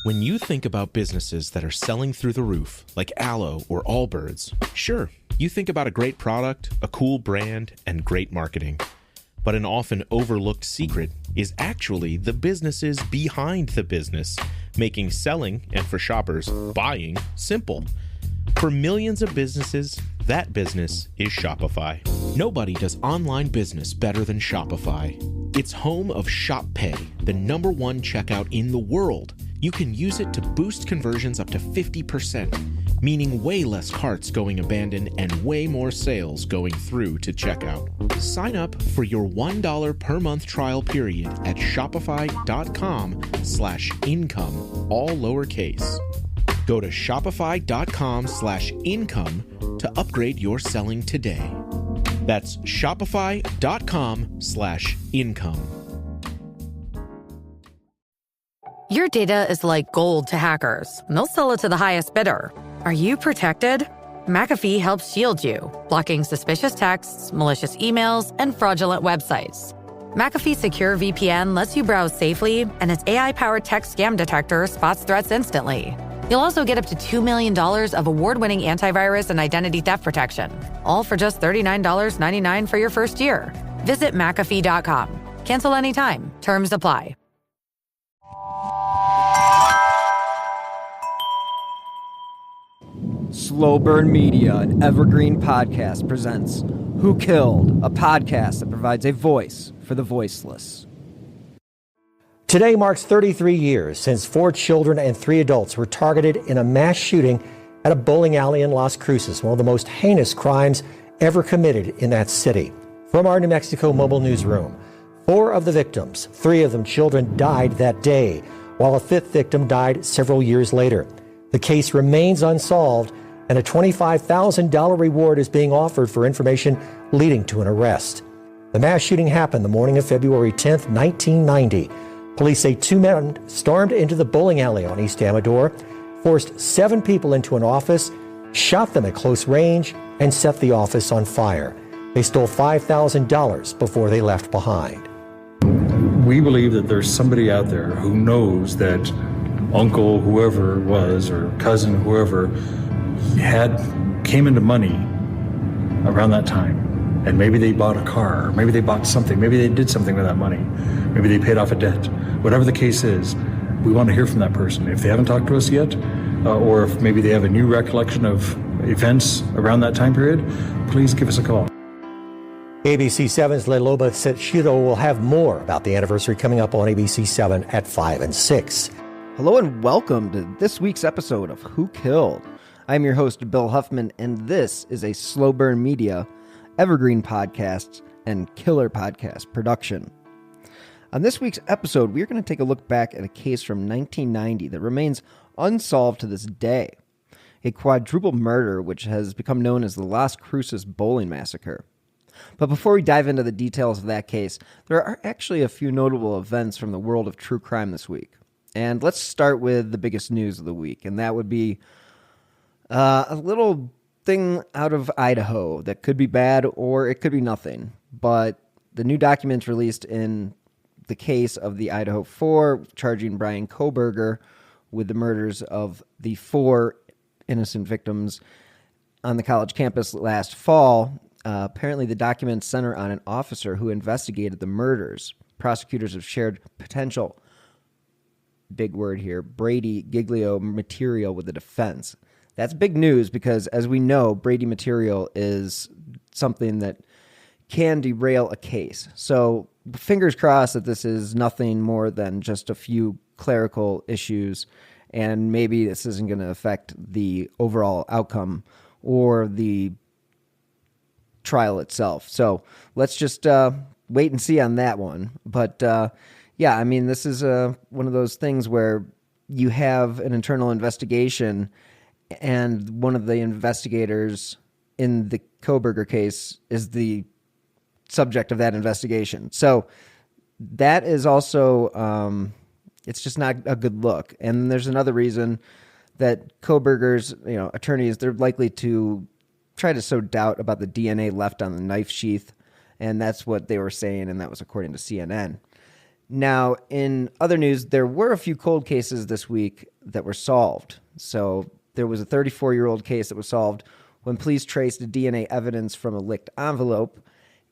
When you think about businesses that are selling through the roof, like Aloe or Allbirds, sure, you think about a great product, a cool brand, and great marketing. But an often overlooked secret is actually the businesses behind the business, making selling, and for shoppers, buying, simple. For millions of businesses, that business is Shopify. Nobody does online business better than Shopify. It's home of Shop Pay, the #1 checkout in the world. You can use it to boost conversions up to 50%, meaning way less carts going abandoned and way more sales going through to checkout. Sign up for your $1 per month trial period at shopify.com/income, all lowercase. Go to shopify.com/income to upgrade your selling today. That's shopify.com/income. Your data is like gold to hackers, and they'll sell it to the highest bidder. Are you protected? McAfee helps shield you, blocking suspicious texts, malicious emails, and fraudulent websites. McAfee Secure VPN lets you browse safely, and its AI-powered text scam detector spots threats instantly. You'll also get up to $2 million of award-winning antivirus and identity theft protection, all for just $39.99 for your first year. Visit McAfee.com. Cancel anytime. Terms apply. Slow Burn Media and Evergreen Podcast presents Who Killed, a podcast that provides a voice for the voiceless. Today marks 33 years since 4 children and 3 adults were targeted in a mass shooting at a bowling alley in Las Cruces, one of the most heinous crimes ever committed in that city. From our New Mexico mobile newsroom, 4 of the victims, 3 of them children, died that day, while a 5th victim died several years later. The case remains unsolved, and a $25,000 reward is being offered for information leading to an arrest. The mass shooting happened the morning of February 10th, 1990. Police say 2 men stormed into the bowling alley on East Amador, forced 7 people into an office, shot them at close range, and set the office on fire. They stole $5,000 before they left behind. We believe that there's somebody out there who knows that uncle whoever it was or cousin whoever came into money around that time, and maybe they bought a car, or maybe they bought something, maybe they did something with that money, maybe they paid off a debt. Whatever the case is, we want to hear from that person. If they haven't talked to us yet, or if maybe they have a new recollection of events around that time period, please give us a call. ABC 7's Leloba Setshiro will have more about the anniversary coming up on ABC 7 at 5 and 6. Hello and welcome to this week's episode of Who Killed. I'm your host, Bill Huffman, and this is a Slow Burn Media, Evergreen Podcasts, and Killer Podcast production. On this week's episode, we're going to take a look back at a case from 1990 that remains unsolved to this day. A quadruple murder which has become known as the Las Cruces Bowling Massacre. But before we dive into the details of that case, there are actually a few notable events from the world of true crime this week. And let's start with the biggest news of the week, and that would be a little thing out of Idaho that could be bad or it could be nothing. But the new documents released in the case of the Idaho 4 charging Brian Kohberger with the murders of the 4 innocent victims on the college campus last fall. Apparently, the documents center on an officer who investigated the murders. Prosecutors have shared potential, big word here, Brady Giglio material with the defense. That's big news because, as we know, Brady material is something that can derail a case. So fingers crossed that this is nothing more than just a few clerical issues, and maybe this isn't going to affect the overall outcome or the trial itself. So let's just wait and see on that one. But yeah, I mean, this is one of those things where you have an internal investigation, and one of the investigators in the Kohberger case is the subject of that investigation. So that is also, it's just not a good look. And there's another reason that Kohberger's, attorneys, they're likely to try to sow doubt about the DNA left on the knife sheath. And that's what they were saying, and that was according to CNN. Now, in other news, there were a few cold cases this week that were solved. So there was a 34-year-old case that was solved when police traced DNA evidence from a licked envelope.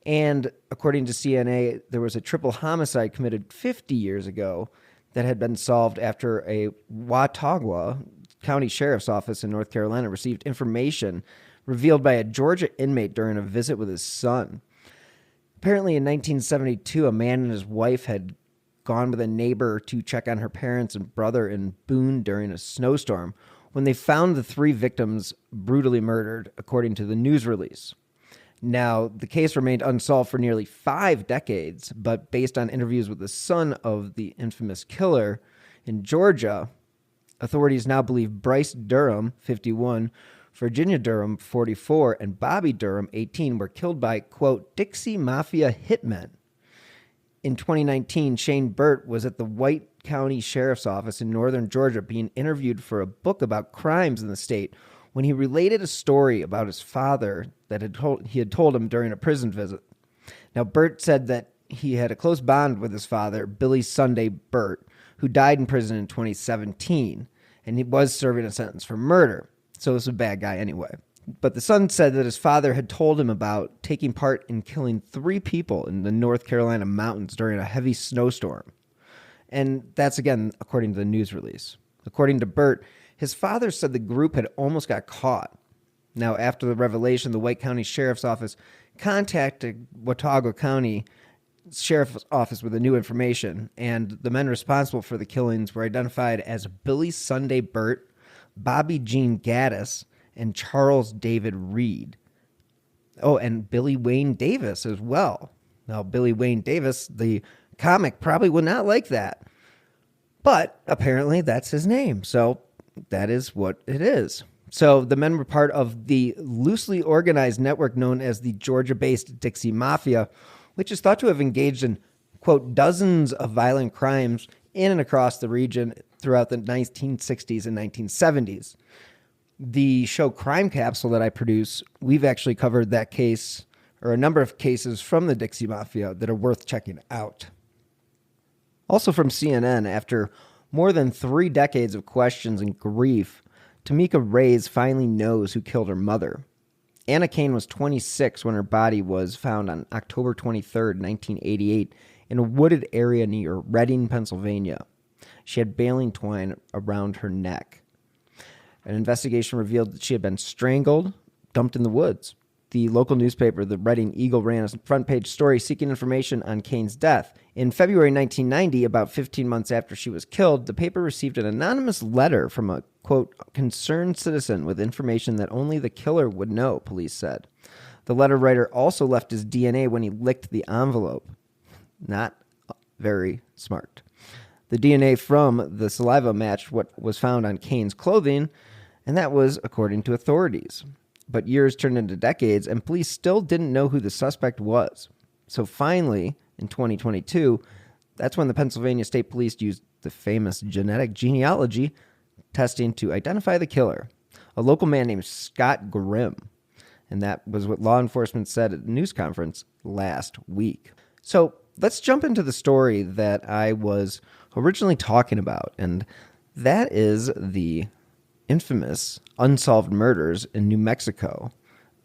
And according to CNA, there was a triple homicide committed 50 years ago that had been solved after a Watauga County Sheriff's Office in North Carolina received information revealed by a Georgia inmate during a visit with his son. Apparently in 1972, a man and his wife had gone with a neighbor to check on her parents and brother in Boone during a snowstorm when they found the 3 victims brutally murdered, according to the news release. Now, the case remained unsolved for nearly 5 decades, but based on interviews with the son of the infamous killer in Georgia, authorities now believe Bryce Durham, 51, Virginia Durham, 44, and Bobby Durham, 18, were killed by, quote, Dixie Mafia hitmen. In 2019, Shane Burt was at the White County Sheriff's Office in northern Georgia being interviewed for a book about crimes in the state when he related a story about his father that he had told him during a prison visit. Now, Burt said that he had a close bond with his father, Billy Sunday Burt, who died in prison in 2017, and he was serving a sentence for murder. So this was a bad guy anyway. But the son said that his father had told him about taking part in killing 3 people in the North Carolina mountains during a heavy snowstorm. And that's, again, according to the news release. According to Burt, his father said the group had almost got caught. Now, after the revelation, the White County Sheriff's Office contacted Watauga County Sheriff's Office with the new information, and the men responsible for the killings were identified as Billy Sunday Burt, Bobby Jean Gaddis, and Charles David Reed. Oh, and Billy Wayne Davis as well. Now, Billy Wayne Davis, the comic, probably would not like that. But apparently that's his name, so that is what it is. So the men were part of the loosely organized network known as the Georgia-based Dixie Mafia, which is thought to have engaged in, quote, dozens of violent crimes in and across the region throughout the 1960s and 1970s. The show Crime Capsule that I produce, we've actually covered that case, or a number of cases from the Dixie Mafia that are worth checking out. Also from CNN, after more than 3 decades of questions and grief, Tamika Reyes finally knows who killed her mother. Anna Kane was 26 when her body was found on October 23, 1988, in a wooded area near Reading, Pennsylvania. She had baling twine around her neck. An investigation revealed that she had been strangled, dumped in the woods. The local newspaper, the Reading Eagle, ran a front-page story seeking information on Kane's death. In February 1990, about 15 months after she was killed, the paper received an anonymous letter from a, quote, concerned citizen with information that only the killer would know, police said. The letter writer also left his DNA when he licked the envelope. Not very smart. The DNA from the saliva matched what was found on Kane's clothing, and that was according to authorities. But years turned into decades, and police still didn't know who the suspect was. So finally, in 2022, that's when the Pennsylvania State Police used the famous genetic genealogy testing to identify the killer, a local man named Scott Grimm. And that was what law enforcement said at a news conference last week. So let's jump into the story that I was originally talking about, and that is the infamous unsolved murders in New Mexico,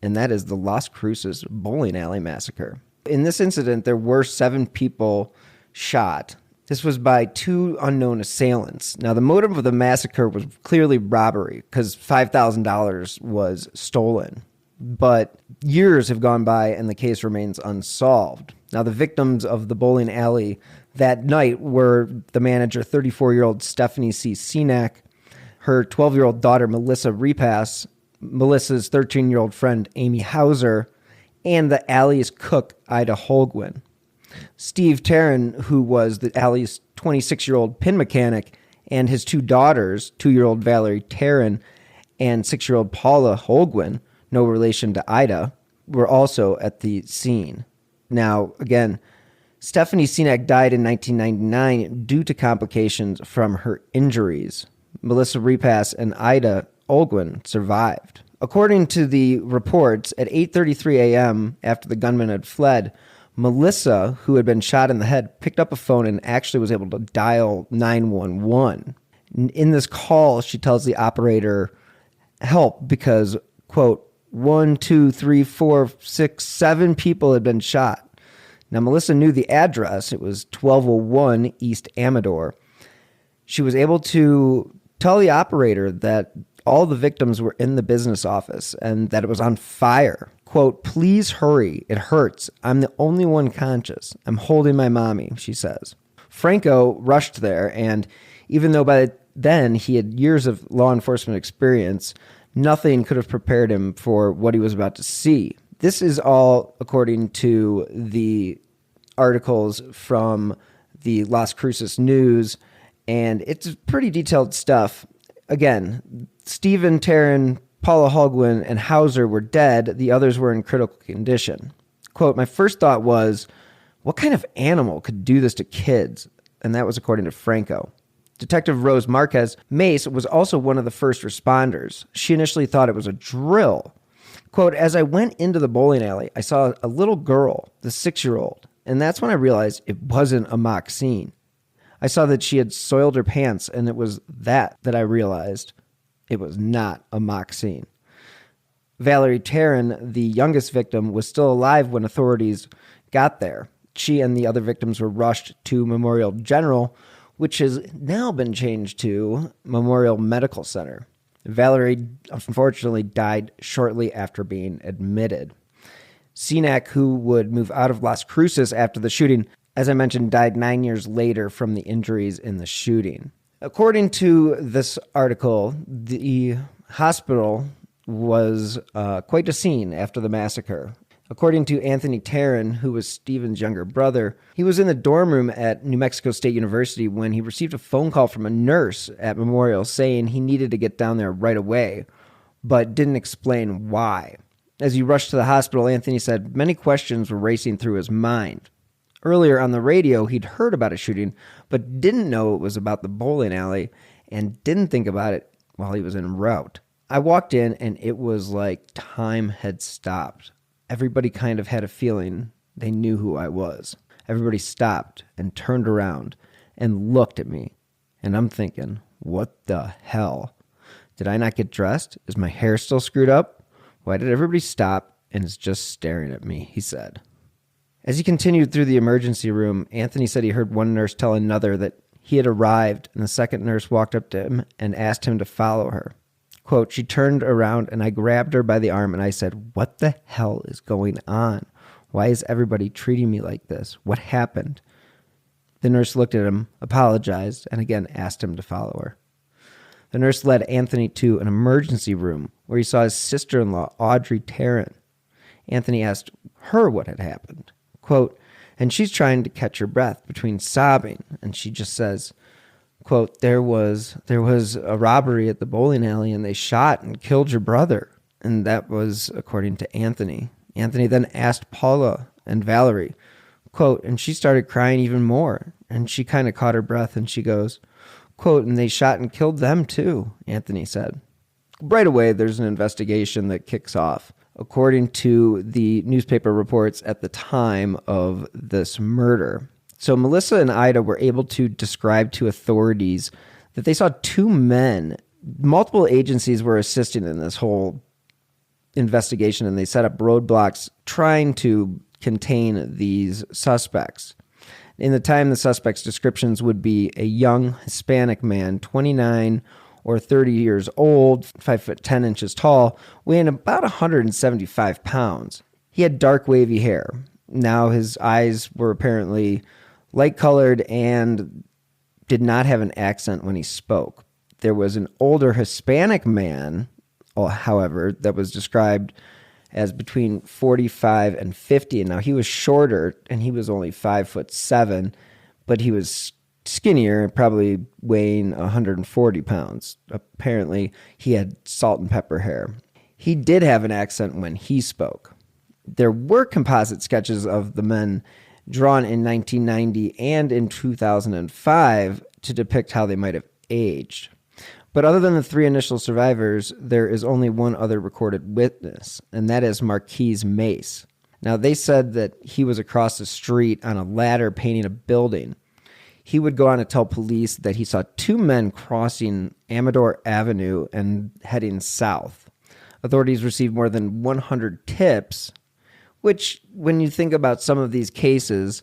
and that is the Las Cruces Bowling Alley Massacre. In this incident, there were 7 people shot. This was by 2 unknown assailants. Now, the motive of the massacre was clearly robbery because $5,000 was stolen. But years have gone by and the case remains unsolved. Now, the victims of the bowling alley that night were the manager, 34-year-old Stephanie C. Senack, her 12-year-old daughter, Melissa Repass, Melissa's 13-year-old friend, Amy Hauser, and the alley's cook, Ida Holguin. Steve Tarrin, who was the alley's 26-year-old pin mechanic, and his 2 daughters, 2-year-old Valerie Tarrin and 6-year-old Paula Holguin, no relation to Ida, were also at the scene. Now, again, Stephanie Senack died in 1999 due to complications from her injuries. Melissa Repass and Ida Holguin survived. According to the reports, at 8:33 a.m., after the gunman had fled, Melissa, who had been shot in the head, picked up a phone and actually was able to dial 911. In this call, she tells the operator, help, because, quote, 1, 2, 3, 4, 6, 7 people had been shot. Now, Melissa knew the address. It was 1201 East Amador. She was able to tell the operator that all the victims were in the business office and that it was on fire. Quote, please hurry. It hurts. I'm the only one conscious. I'm holding my mommy, she says. Franco rushed there, and even though by then he had years of law enforcement experience, nothing could have prepared him for what he was about to see. This is all according to the articles from the Las Cruces News, and it's pretty detailed stuff. Again, Stephen, Taryn, Paula Holguin, and Hauser were dead. The others were in critical condition. Quote, my first thought was, what kind of animal could do this to kids? And that was according to Franco. Detective Rose Marquez Mace was also one of the first responders. She initially thought it was a drill. Quote, as I went into the bowling alley, I saw a little girl, the 6-year-old, and that's when I realized it wasn't a mock scene. I saw that she had soiled her pants, and it was that I realized it was not a mock scene. Valerie Taryn, the youngest victim, was still alive when authorities got there. She and the other victims were rushed to Memorial General, which has now been changed to Memorial Medical Center. Valerie, unfortunately, died shortly after being admitted. Cenac, who would move out of Las Cruces after the shooting, as I mentioned, died 9 years later from the injuries in the shooting. According to this article, the hospital was quite a scene after the massacre. According to Anthony Taryn, who was Stephen's younger brother, he was in the dorm room at New Mexico State University when he received a phone call from a nurse at Memorial saying he needed to get down there right away, but didn't explain why. As he rushed to the hospital, Anthony said many questions were racing through his mind. Earlier on the radio, he'd heard about a shooting, but didn't know it was about the bowling alley and didn't think about it while he was en route. I walked in and it was like time had stopped. Everybody kind of had a feeling they knew who I was. Everybody stopped and turned around and looked at me. And I'm thinking, what the hell? Did I not get dressed? Is my hair still screwed up? Why did everybody stop and is just staring at me? He said. As he continued through the emergency room, Anthony said he heard one nurse tell another that he had arrived, and the second nurse walked up to him and asked him to follow her. Quote, she turned around and I grabbed her by the arm and I said, what the hell is going on? Why is everybody treating me like this? What happened? The nurse looked at him, apologized, and again asked him to follow her. The nurse led Anthony to an emergency room where he saw his sister-in-law, Audrey Taryn. Anthony asked her what had happened. Quote, and she's trying to catch her breath between sobbing, and she just says, quote, there was a robbery at the bowling alley and they shot and killed your brother. And that was according to Anthony. Anthony then asked Paula and Valerie, quote, and she started crying even more. And she kind of caught her breath and she goes, quote, and they shot and killed them too, Anthony said. Right away, there's an investigation that kicks off. According to the newspaper reports at the time of this murder. So Melissa and Ida were able to describe to authorities that they saw 2 men. Multiple agencies were assisting in this whole investigation, and they set up roadblocks trying to contain these suspects. In the time, the suspects' descriptions would be a young Hispanic man, 29 or 30 years old, 5'10" tall, weighing about 175 pounds. He had dark wavy hair. Now his eyes were apparently light-colored and did not have an accent when he spoke. There was an older Hispanic man, however, that was described as between 45 and 50. And now he was shorter, and he was only 5'7", but he was skinnier, probably weighing 140 pounds. Apparently, he had salt and pepper hair. He did have an accent when he spoke. There were composite sketches of the men drawn in 1990 and in 2005 to depict how they might have aged. But other than the 3 initial survivors, there is only one other recorded witness, and that is Marquise Mace. Now, they said that he was across the street on a ladder painting a building. He would go on to tell police that he saw two men crossing Amador Avenue and heading south. Authorities received more than 100 tips, which, when you think about some of these cases,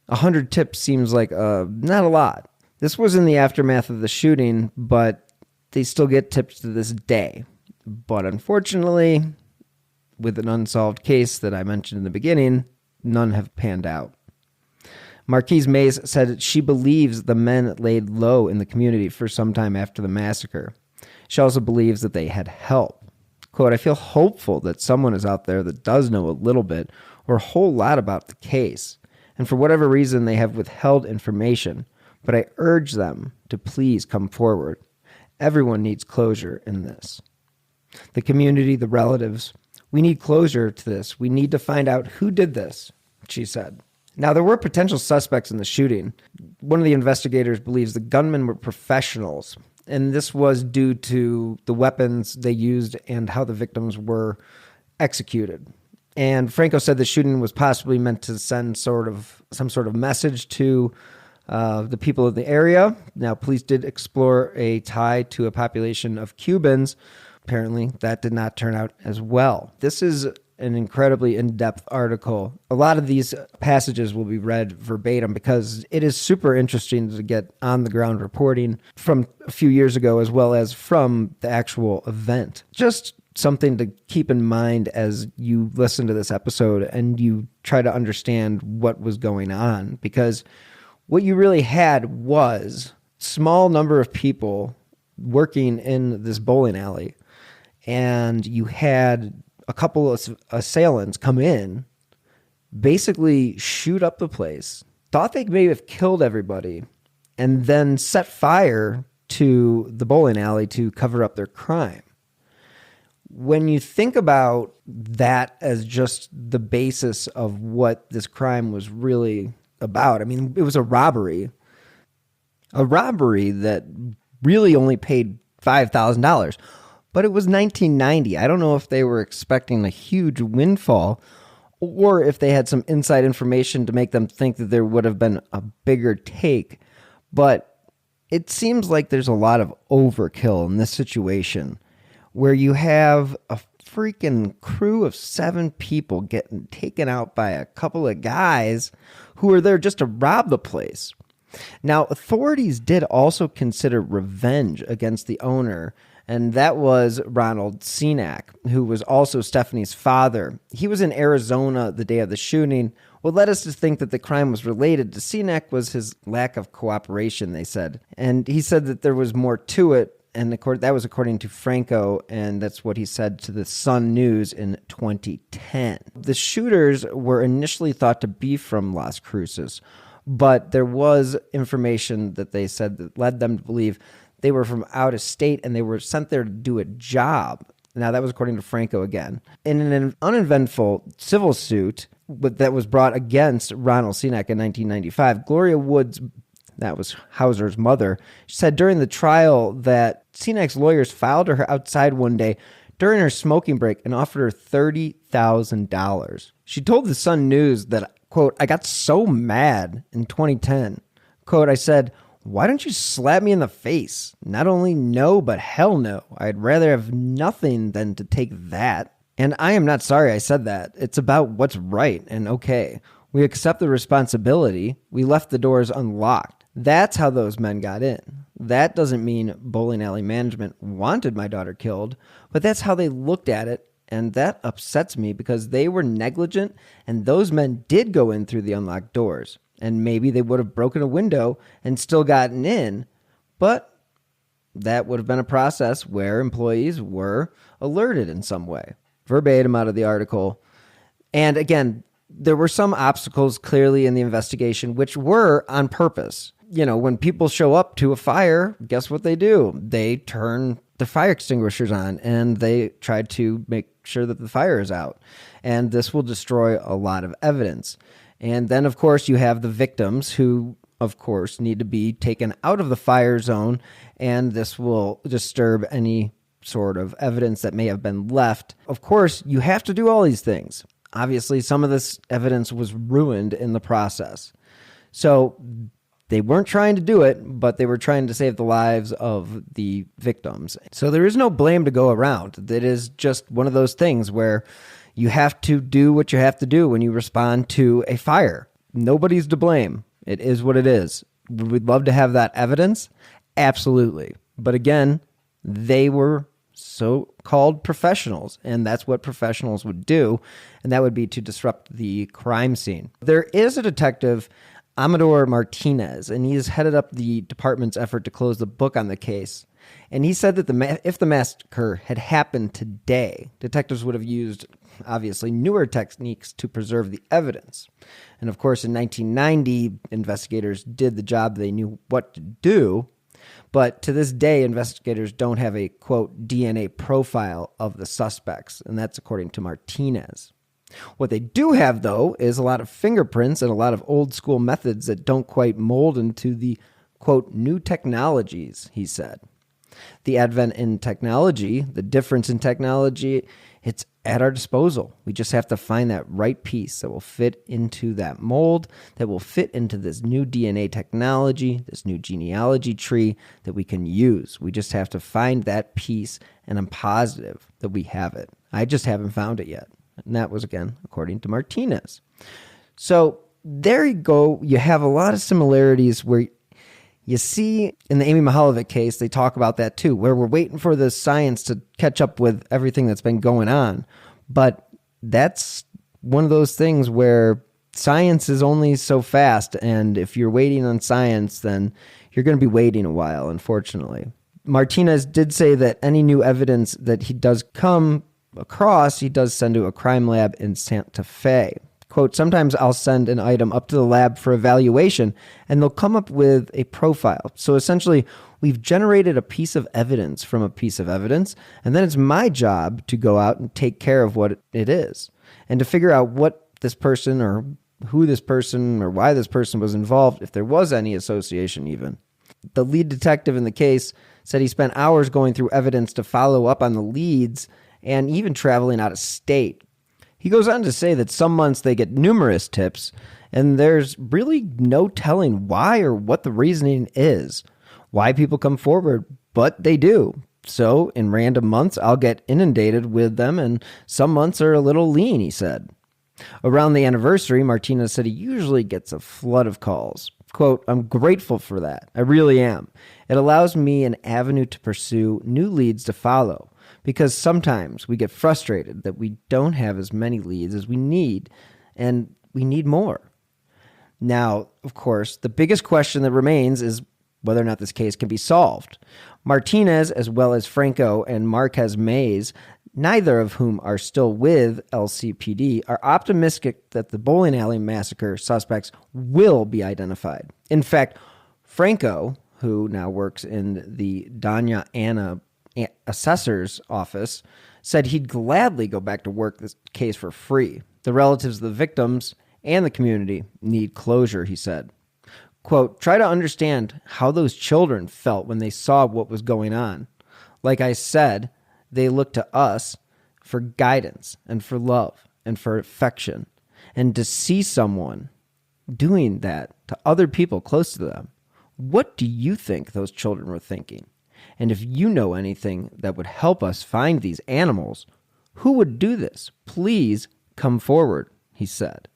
100 tips seems like not a lot. This was in the aftermath of the shooting, but they still get tips to this day. But unfortunately, with an unsolved case that I mentioned in the beginning, none have panned out. Marquise Mays said she believes the men laid low in the community for some time after the massacre. She also believes that they had help. Quote, I feel hopeful that someone is out there that does know a little bit or a whole lot about the case, and for whatever reason they have withheld information, but I urge them to please come forward. Everyone needs closure in this. The community, the relatives, we need closure to this. We need to find out who did this, she said. Now, there were potential suspects in the shooting. One of the investigators believes the gunmen were professionals, and this was due to the weapons they used and how the victims were executed. And Franco said the shooting was possibly meant to send some sort of message to the people of the area. Now, police did explore a tie to a population of Cubans. Apparently, that did not turn out as well. This is an incredibly in-depth article. A lot of these passages will be read verbatim because it is super interesting to get on-the-ground reporting from a few years ago as well as from the actual event. Just something to keep in mind as you listen to this episode and you try to understand what was going on, because what you really had was a small number of people working in this bowling alley, and you had a couple of assailants come in, basically shoot up the place, thought they may have killed everybody, and then set fire to the bowling alley to cover up their crime. When you think about that as just the basis of what this crime was really about, I mean, it was a robbery that really only paid $5,000. But it was 1990. I don't know if they were expecting a huge windfall or if they had some inside information to make them think that there would have been a bigger take. But it seems like there's a lot of overkill in this situation where you have a freaking crew of 7 people getting taken out by a couple of guys who are there just to rob the place. Now, authorities did also consider revenge against the owner, and that was Ronald Cenac, who was also Stephanie's father. He was in Arizona the day of the shooting. What led us to think that the crime was related to Cenac was his lack of cooperation, they said. And he said that there was more to it, and that was according to Franco, and that's what he said to the Sun News in 2010. The shooters were initially thought to be from Las Cruces, but there was information that they said that led them to believe they were from out of state and they were sent there to do a job. Now, that was according to Franco again. In an uneventful civil suit that was brought against Ronald Cenac in 1995, Gloria Woods, that was Hauser's mother, said during the trial that Cenac's lawyers filed her outside one day during her smoking break and offered her $30,000. She told the Sun News that, quote, I got so mad in 2010. Quote, I said, why don't you slap me in the face? Not only no, but hell no. I'd rather have nothing than to take that. And I am not sorry I said that. It's about what's right and okay. We accept the responsibility. We left the doors unlocked. That's how those men got in. That doesn't mean bowling alley management wanted my daughter killed, but that's how they looked at it. And that upsets me because they were negligent and those men did go in through the unlocked doors. And maybe they would have broken a window and still gotten in, but that would have been a process where employees were alerted in some way. Verbatim out of the article. And again, there were some obstacles clearly in the investigation, which were on purpose. You know, when people show up to a fire, guess what they do? They turn the fire extinguishers on and they try to make sure that the fire is out. And this will destroy a lot of evidence. And then, of course, you have the victims who, of course, need to be taken out of the fire zone, and this will disturb any sort of evidence that may have been left. Of course, you have to do all these things. obviously some of this evidence was ruined in the process. So they weren't trying to do it, but they were trying to save the lives of the victims. So there is no blame to go around. It is just one of those things where you have to do what you have to do when you respond to a fire. Nobody's to blame. It is what it is. Would we love to have that evidence? Absolutely. But again, they were so-called professionals, and that's what professionals would do, and that would be to disrupt the crime scene. There is a detective, Amador Martinez, and he has headed up the department's effort to close the book on the case. And he said that if the massacre had happened today, detectives would have used, obviously, newer techniques to preserve the evidence. And of course, in 1990, investigators did the job they knew what to do. But to this day, investigators don't have a, quote, DNA profile of the suspects. And that's according to Martinez. What they do have, though, is a lot of fingerprints and a lot of old school methods that don't quite mold into the, quote, new technologies, he said. The advent in technology, the difference in technology, it's at our disposal. We just have to find that right piece that will fit into that mold, that will fit into this new DNA technology, this new genealogy tree that we can use. We just have to find that piece, and I'm positive that we have it. I just haven't found it yet. And that was, again, according to Martinez. So there you go. You have a lot of similarities where you see in the Amy Mihaljevic case, they talk about that too, where we're waiting for the science to catch up with everything that's been going on. But that's one of those things where science is only so fast. And if you're waiting on science, then you're going to be waiting a while, unfortunately. Martinez did say that any new evidence that he does come across, he does send to a crime lab in Santa Fe. Quote, sometimes I'll send an item up to the lab for evaluation, and they'll come up with a profile. So essentially, we've generated a piece of evidence from a piece of evidence, and then it's my job to go out and take care of what it is, and to figure out what this person or who this person or why this person was involved, if there was any association even. The lead detective in the case said he spent hours going through evidence to follow up on the leads and even traveling out of state. He goes on to say that some months they get numerous tips, and there's really no telling why or what the reasoning is, why people come forward, but they do. So in random months, I'll get inundated with them, and some months are a little lean, he said. Around the anniversary, Martinez said he usually gets a flood of calls. Quote, I'm grateful for that. I really am. It allows me an avenue to pursue new leads to follow. Because sometimes we get frustrated that we don't have as many leads as we need, and we need more. Now, of course, the biggest question that remains is whether or not this case can be solved. Martinez, as well as Franco and Marquez Mays, neither of whom are still with LCPD, are optimistic that the bowling alley massacre suspects will be identified. In fact, Franco, who now works in the Doña Ana assessor's office, said he'd gladly go back to work this case for free. The relatives of the victims and the community need closure, he said. Quote, try to understand how those children felt when they saw what was going on. Like I said, they looked to us for guidance and for love and for affection. And to see someone doing that to other people close to them, what do you think those children were thinking? And if you know anything that would help us find these animals, who would do this? Please come forward, he said.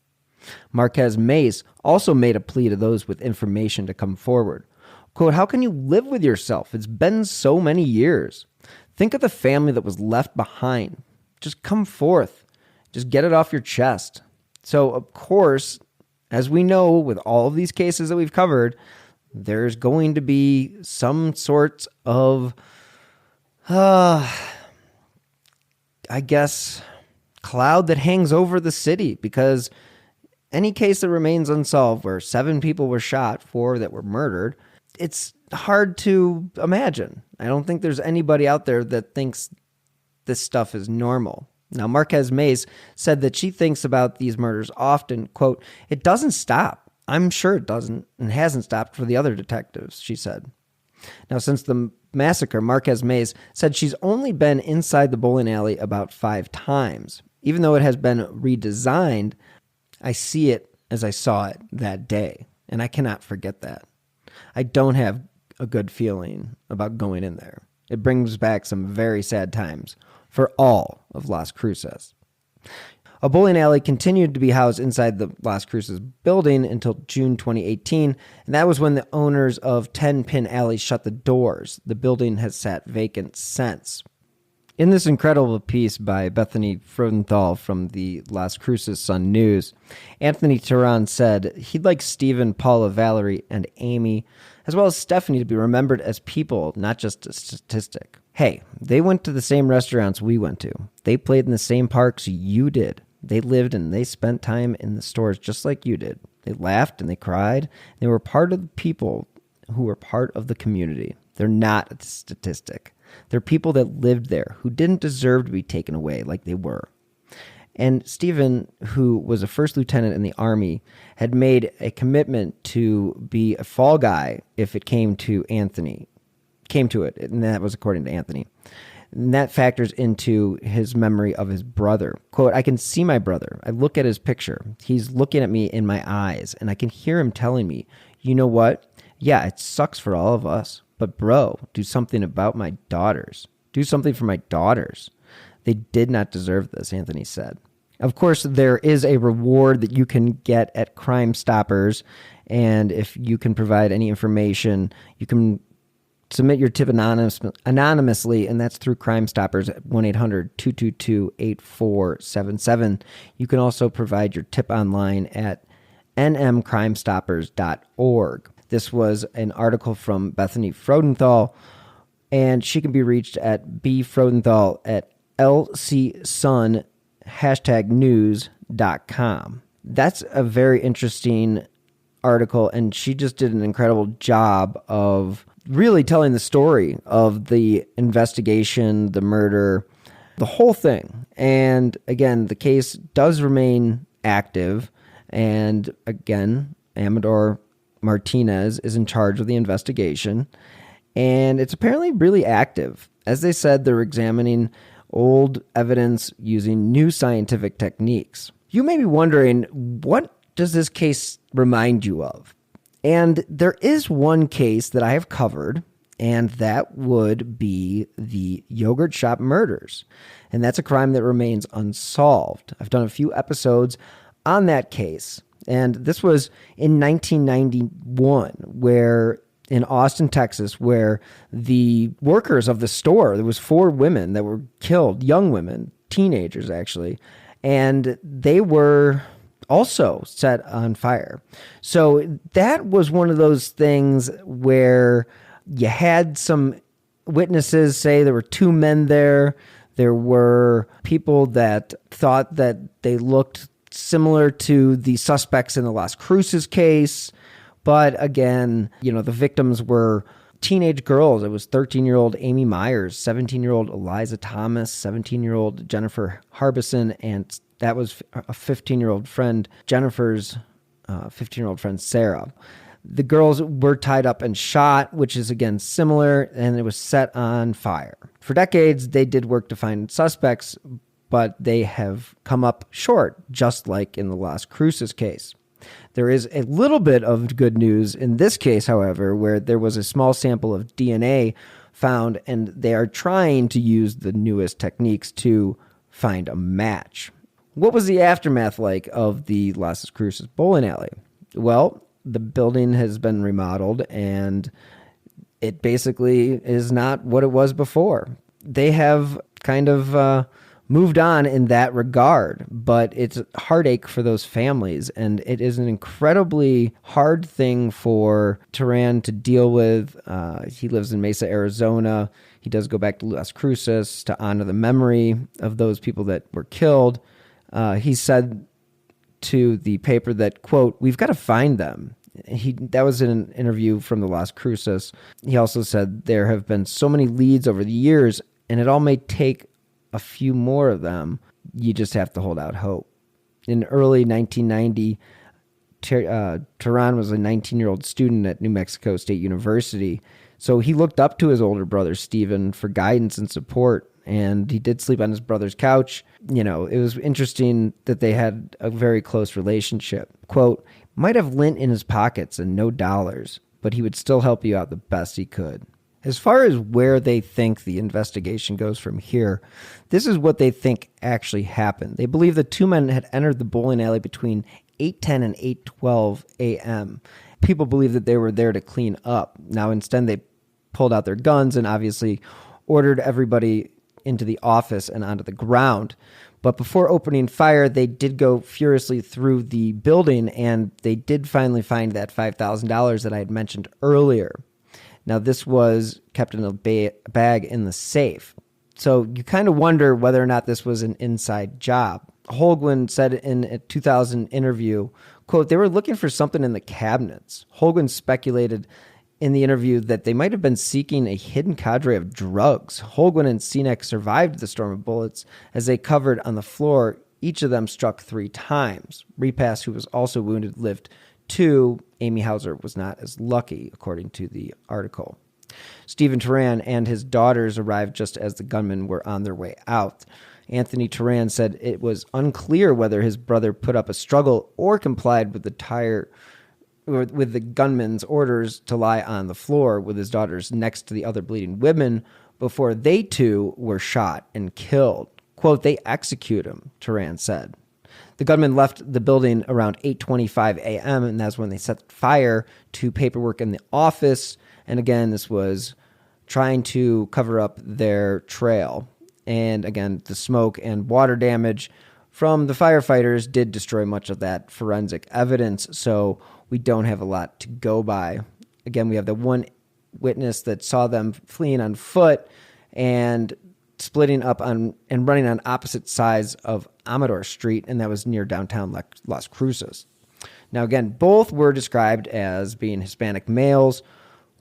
Marquez Mace also made a plea to those with information to come forward. Quote, how can you live with yourself? It's been so many years. Think of the family that was left behind. Just come forth. Just get it off your chest. So, of course, as we know with all of these cases that we've covered, there's going to be some sorts of, I guess, cloud that hangs over the city, because any case that remains unsolved where 7 people were shot, 4 that were murdered, it's hard to imagine. I don't think there's anybody out there that thinks this stuff is normal. Now, Marquez Mays said that she thinks about these murders often. Quote, it doesn't stop. I'm sure it doesn't and hasn't stopped for the other detectives, she said. Now, since the massacre, Marquez Mays said she's only been inside the bowling alley about 5 times. Even though it has been redesigned, I see it as I saw it that day, and I cannot forget that. I don't have a good feeling about going in there. It brings back some very sad times for all of Las Cruces. A bowling alley continued to be housed inside the Las Cruces building until June 2018, and that was when the owners of 10 Pin Alley shut the doors. The building has sat vacant since. In this incredible piece by Bethany Fruedenthal from the Las Cruces Sun News, Anthony Turan said he'd like Stephen, Paula, Valerie, and Amy, as well as Stephanie, to be remembered as people, not just a statistic. Hey, they went to the same restaurants we went to. They played in the same parks you did. They lived and they spent time in the stores just like you did. They laughed and they cried. They were part of the people who were part of the community. They're not a statistic. They're people that lived there who didn't deserve to be taken away like they were. And Stephen, who was a first lieutenant in the Army, had made a commitment to be a fall guy if it came to it, and that was according to Anthony. And that factors into his memory of his brother. Quote, I can see my brother. I look at his picture. He's looking at me in my eyes, and I can hear him telling me, you know what? Yeah, it sucks for all of us. But bro, do something about my daughters. Do something for my daughters. They did not deserve this, Anthony said. Of course, there is a reward that you can get at Crime Stoppers, and if you can provide any information, you can submit your tip anonymously, and that's through Crime Stoppers at 1-800-222-8477. You can also provide your tip online at nmcrimestoppers.org. This was an article from Bethany Fruedenthal, and she can be reached at bfruedenthal at lcsun #news.com. That's a very interesting article, and she just did an incredible job of really telling the story of the investigation, the murder, the whole thing. And again, the case does remain active. And again, Amador Martinez is in charge of the investigation. And it's apparently really active. As they said, they're examining old evidence using new scientific techniques. You may be wondering, what does this case remind you of? And there is one case that I have covered, and that would be the yogurt shop murders. And that's a crime that remains unsolved. I've done a few episodes on that case. And this was in 1991, where in Austin, Texas, where the workers of the store, there was 4 women that were killed, young women, teenagers actually, and they were also set on fire. So that was one of those things where you had some witnesses say there were 2 men there. There were people that thought that they looked similar to the suspects in the Las Cruces case. But again, the victims were teenage girls. It was 13-year-old Amy Myers, 17-year-old Eliza Thomas, 17-year-old Jennifer Harbison, and that was a 15-year-old friend, Jennifer's 15-year-old friend, Sarah. The girls were tied up and shot, which is, again, similar, and it was set on fire. For decades, they did work to find suspects, but they have come up short, just like in the Las Cruces case. There is a little bit of good news in this case, however, where there was a small sample of DNA found, and they are trying to use the newest techniques to find a match. What was the aftermath like of the Las Cruces Bowling Alley? Well, the building has been remodeled, and it basically is not what it was before. They have kind of moved on in that regard, but it's a heartache for those families, and it is an incredibly hard thing for Turan to deal with. He lives in Mesa, Arizona. He does go back to Las Cruces to honor the memory of those people that were killed. He said to the paper that, quote, "We've got to find them." That was in an interview from the Las Cruces. He also said there have been so many leads over the years, and it all may take a few more of them. You just have to hold out hope. In early 1990, Turan was a 19-year-old student at New Mexico State University. So he looked up to his older brother, Stephen, for guidance and support. and he did sleep on his brother's couch. You know, it was interesting that they had a very close relationship. Quote, might have lint in his pockets and no dollars, but he would still help you out the best he could. As far as where they think the investigation goes from here, this is what they think actually happened. They believe the two men had entered the bowling alley between 8:10 and 8:12 a.m. People believe that they were there to clean up. Now, instead, they pulled out their guns and obviously ordered everybody into the office and onto the ground. But before opening fire, they did go furiously through the building, and they did finally find that $5,000 that I had mentioned earlier. Now, this was kept in a bag in the safe. So you kind of wonder whether or not this was an inside job. Holguin said in a 2000 interview, quote, they were looking for something in the cabinets. Holguin speculated in the interview that they might have been seeking a hidden cadre of drugs. Holguin and Sinek survived the storm of bullets as they covered on the floor. Each of them struck 3 times. Repass, who was also wounded, lived 2. Amy Hauser was not as lucky, according to the article. Stephen Turan and his daughters arrived just as the gunmen were on their way out. Anthony Turan said it was unclear whether his brother put up a struggle or complied with the gunman's orders to lie on the floor with his daughters next to the other bleeding women before they too were shot and killed. Quote, they execute him, Turan said. The gunman left the building around 8:25 a.m., and that's when they set fire to paperwork in the office. And again, this was trying to cover up their trail. And again, the smoke and water damage from the firefighters did destroy much of that forensic evidence, so we don't have a lot to go by. Again, we have the one witness that saw them fleeing on foot and splitting up on and running on opposite sides of Amador Street, and that was near downtown Las Cruces. Now, again, both were described as being Hispanic males.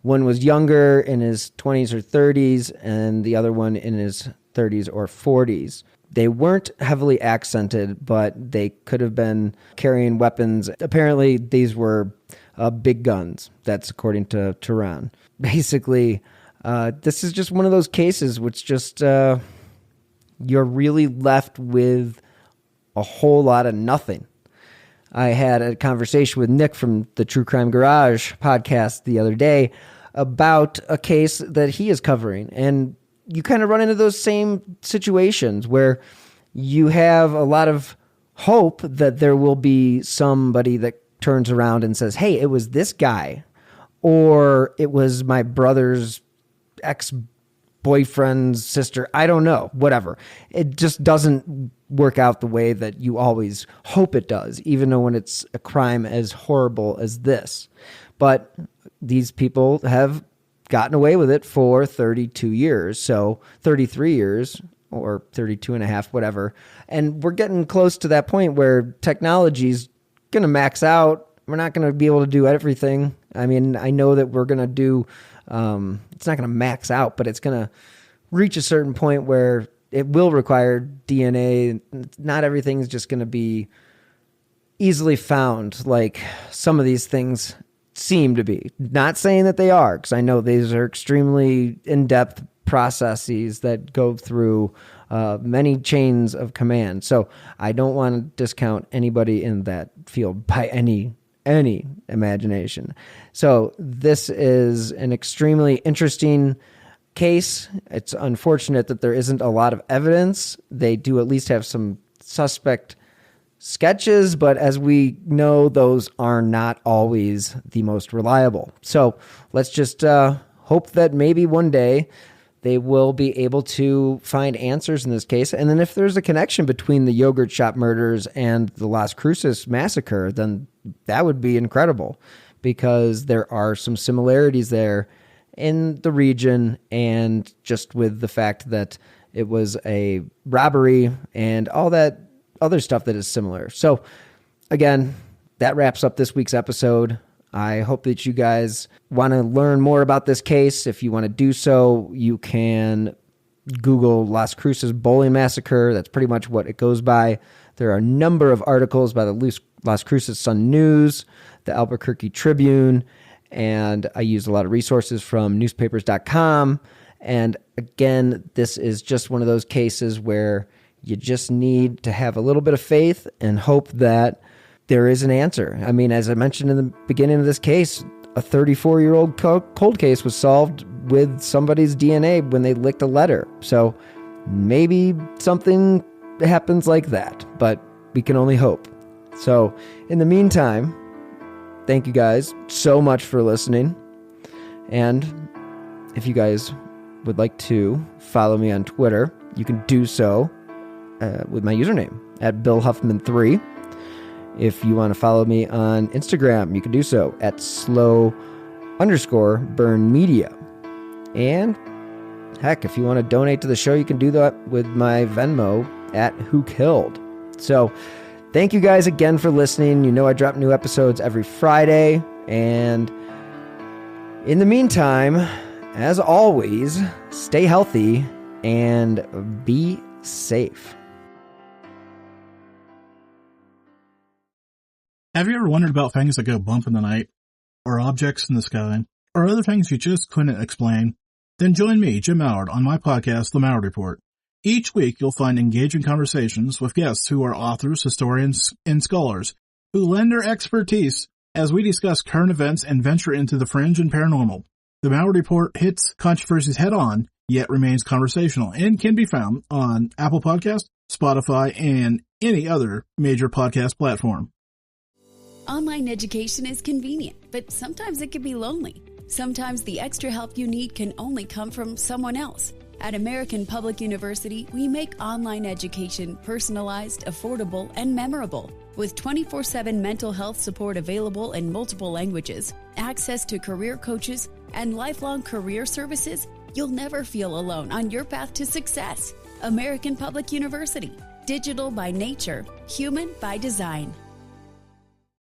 One was younger, in his 20s or 30s, and the other one in his 30s or 40s. They weren't heavily accented, but they could have been carrying weapons. Apparently, these were big guns. That's according to Turan. Basically, this is just one of those cases which just you're really left with a whole lot of nothing. I had a conversation with Nick from the True Crime Garage podcast the other day about a case that he is covering. And you kind of run into those same situations where you have a lot of hope that there will be somebody that turns around and says, hey, it was this guy, or it was my brother's ex-boyfriend's sister. I don't know, whatever. It just doesn't work out the way that you always hope it does, even though when it's a crime as horrible as this. But these people have gotten away with it for 32 years, so 33 years or 32 and a half, whatever. And we're getting close to that point where technology's going to max out. We're not going to be able to do everything. I mean, I know that we're going to do, it's not going to max out, but it's going to reach a certain point where it will require DNA. Not everything is just going to be easily found like some of these things seem to be. Not saying that they are, because I know these are extremely in-depth processes that go through many chains of command. So I don't want to discount anybody in that field by any imagination. So this is an extremely interesting case. It's unfortunate that there isn't a lot of evidence. They do at least have some suspect sketches, but as we know, those are not always the most reliable. So let's just hope that maybe one day they will be able to find answers in this case. And then if there's a connection between the yogurt shop murders and the Las Cruces massacre, then that would be incredible, because there are some similarities there in the region, and just with the fact that it was a robbery and all that other stuff that is similar. So again, that wraps up this week's episode. I hope that you guys want to learn more about this case. If you want to do so, you can Google Las Cruces Bowling Massacre. That's pretty much what it goes by. There are a number of articles by the Las Cruces Sun News, the Albuquerque Tribune, and I use a lot of resources from newspapers.com And again, this is just one of those cases where you just need to have a little bit of faith and hope that there is an answer. I mean, as I mentioned in the beginning of this case, a 34-year-old cold case was solved with somebody's DNA when they licked a letter. So maybe something happens like that, but we can only hope. So in the meantime, thank you guys so much for listening. And if you guys would like to follow me on Twitter, you can do so with my username at BillHuffman3. If you want to follow me on Instagram, you can do so at slow_burn_media. And heck, if you want to donate to the show, you can do that with my Venmo at whokilled. So thank you guys again for listening. You know I drop new episodes every Friday. And in the meantime, as always, stay healthy and be safe. Have you ever wondered about things that go bump in the night, or objects in the sky, or other things you just couldn't explain? Then join me, Jim Mallard, on my podcast, The Mallard Report. Each week, you'll find engaging conversations with guests who are authors, historians, and scholars who lend their expertise as we discuss current events and venture into the fringe and paranormal. The Mallard Report hits controversies head-on, yet remains conversational, and can be found on Apple Podcasts, Spotify, and any other major podcast platform. Online education is convenient, but sometimes it can be lonely. Sometimes the extra help you need can only come from someone else. At American Public University, we make online education personalized, affordable, and memorable. With 24/7 mental health support available in multiple languages, access to career coaches, and lifelong career services, you'll never feel alone on your path to success. American Public University. Digital by nature, human by design.